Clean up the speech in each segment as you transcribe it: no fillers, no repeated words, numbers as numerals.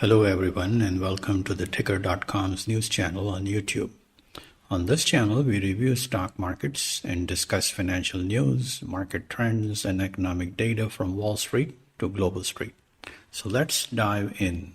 Hello everyone and welcome to the Ticker.com's news channel on YouTube. On this channel, we review stock markets and discuss financial news, market trends, and economic data from Wall Street to Global Street. So let's dive in.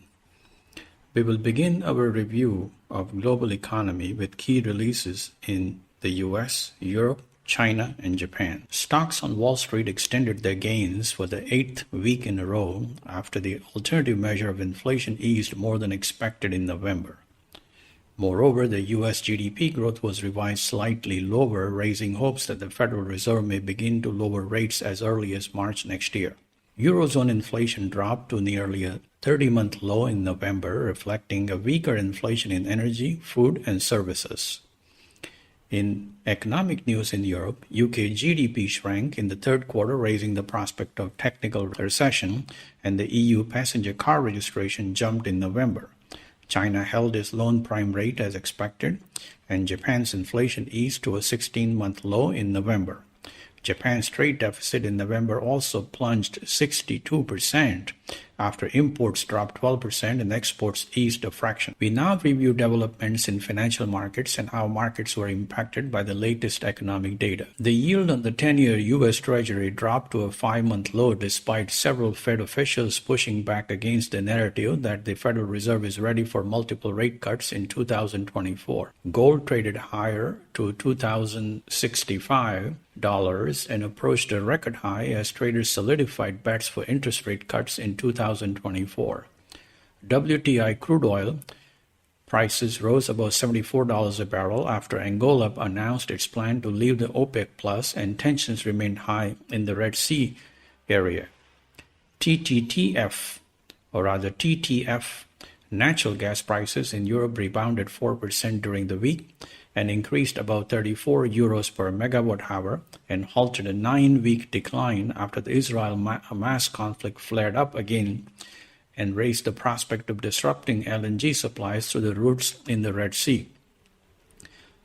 We will begin our review of global economy with key releases in the US, Europe, China, and Japan. Stocks on Wall Street extended their gains for the 8th week in a row after the alternative measure of inflation eased more than expected in November. Moreover, the U.S. GDP growth was revised slightly lower, raising hopes that the Federal Reserve may begin to lower rates as early as March next year. Eurozone inflation dropped to nearly a 30-month low in November, reflecting a weaker inflation in energy, food, and services. In economic news in Europe, UK GDP shrank in the third quarter, raising the prospect of technical recession, and the EU passenger car registration jumped in November. China held its loan prime rate as expected, and Japan's inflation eased to a 16-month low in November. Japan's trade deficit in November also plunged 62% after imports dropped 12% and exports eased a fraction. We now review developments in financial markets and how markets were impacted by the latest economic data. The yield on the 10-year U.S. Treasury dropped to a 5-month low despite several Fed officials pushing back against the narrative that the Federal Reserve is ready for multiple rate cuts in 2024. Gold traded higher to $2,065 and approached a record high as traders solidified bets for interest rate cuts in 2024. WTI crude oil prices rose above $74 a barrel after Angola announced its plan to leave the OPEC Plus and tensions remained high in the Red Sea area. TTF natural gas prices in Europe rebounded 4% during the week and increased about 34 euros per megawatt hour and halted a 9-week decline after the Israel-Hamas conflict flared up again and raised the prospect of disrupting LNG supplies through the routes in the Red Sea.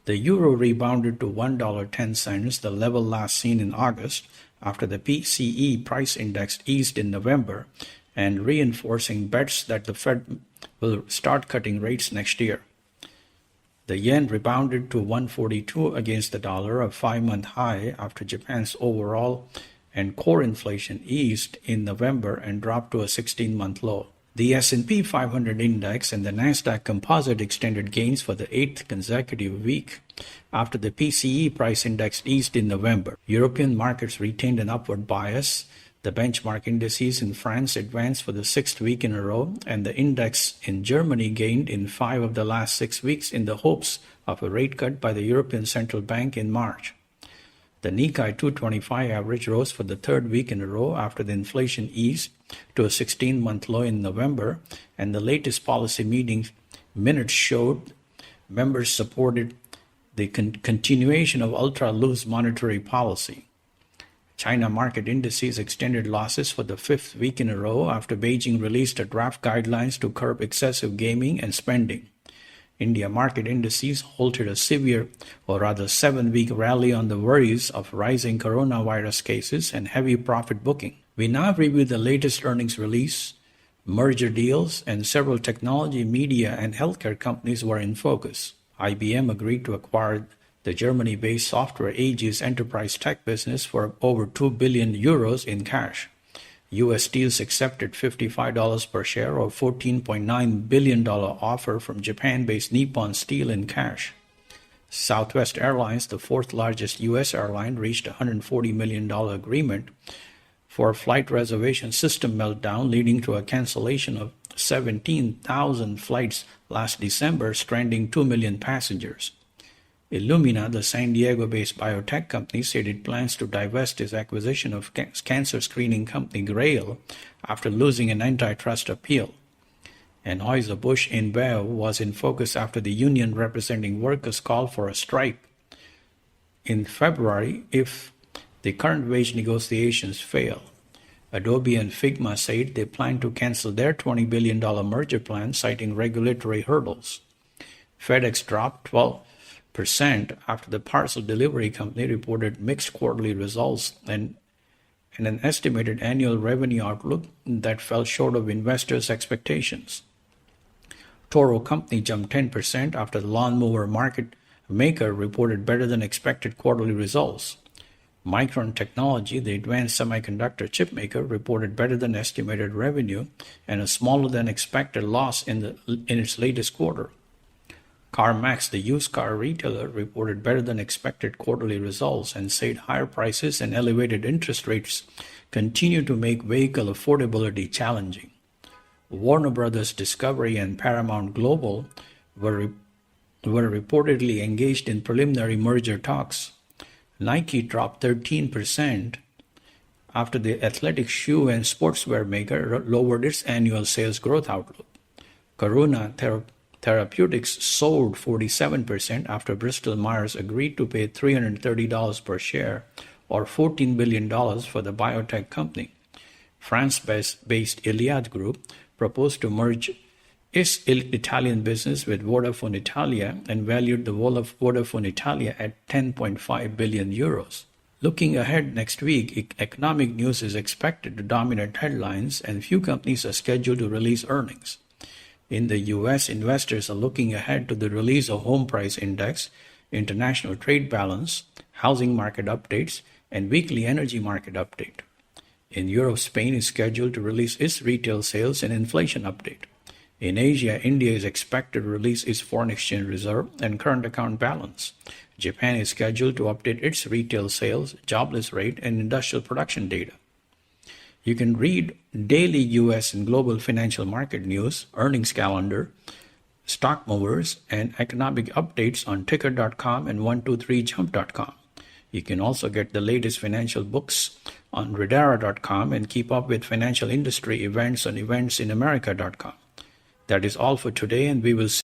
The euro rebounded to $1.10, the level last seen in August, after the PCE price index eased in November and reinforcing bets that the Fed will start cutting rates next year. The yen rebounded to 142 against the dollar, a 5-month high after Japan's overall and core inflation eased in November and dropped to a 16-month low. The S&P 500 index and the Nasdaq Composite extended gains for the 8th consecutive week after the PCE price index eased in November. European markets retained an upward bias. The benchmark indices in France advanced for the 6th week in a row, and the index in Germany gained in 5 of the last 6 weeks in the hopes of a rate cut by the European Central Bank in March. The Nikkei 225 average rose for the 3rd week in a row after the inflation eased to a 16-month low in November, and the latest policy meeting minutes showed members supported the continuation of ultra-loose monetary policy. China market indices extended losses for the 5th week in a row after Beijing released a draft guidelines to curb excessive gaming and spending. India market indices halted a severe, or rather 7-week rally on the worries of rising coronavirus cases and heavy profit booking. We now review the latest earnings release, merger deals, and several technology, media, and healthcare companies were in focus. IBM agreed to acquire the Germany-based software Aegis enterprise tech business for over 2 billion euros in cash. U.S. Steel's accepted $55 per share or $14.9 billion offer from Japan-based Nippon Steel in cash. Southwest Airlines, the 4th largest U.S. airline, reached a $140 million agreement for a flight reservation system meltdown, leading to a cancellation of 17,000 flights last December, stranding 2 million passengers. Illumina, the San Diego-based biotech company, said it plans to divest its acquisition of cancer screening company Grail after losing an antitrust appeal. Anheuser-Busch InBev was in focus after the union representing workers called for a strike in February if the current wage negotiations fail. Adobe and Figma said they plan to cancel their $20 billion merger plan, citing regulatory hurdles. FedEx dropped 12% after the parcel delivery company reported mixed quarterly results and an estimated annual revenue outlook that fell short of investors' expectations. Toro Company jumped 10% after the lawnmower market maker reported better than expected quarterly results. Micron Technology, the advanced semiconductor chip maker, reported better than estimated revenue and a smaller than expected loss in its latest quarter. CarMax, the used car retailer, reported better than expected quarterly results and said higher prices and elevated interest rates continue to make vehicle affordability challenging. Warner Brothers Discovery and Paramount Global were reportedly engaged in preliminary merger talks. Nike dropped 13% after the athletic shoe and sportswear maker lowered its annual sales growth outlook. Karuna Therapeutics soared 47% after Bristol Myers agreed to pay $330 per share, or $14 billion for the biotech company. France-based Iliad Group proposed to merge its Italian business with Vodafone Italia and valued the Vodafone Italia at 10.5 billion euros. Looking ahead next week, economic news is expected to dominate headlines and few companies are scheduled to release earnings. In the U.S., investors are looking ahead to the release of home price index, international trade balance, housing market updates, and weekly energy market update. In Europe, Spain is scheduled to release its retail sales and inflation update. In Asia, India is expected to release its foreign exchange reserve and current account balance. Japan is scheduled to update its retail sales, jobless rate, and industrial production data. You can read daily U.S. and global financial market news, earnings calendar, stock movers, and economic updates on ticker.com and 123jump.com. You can also get the latest financial books on redara.com and keep up with financial industry events on eventsinamerica.com. That is all for today, and we will see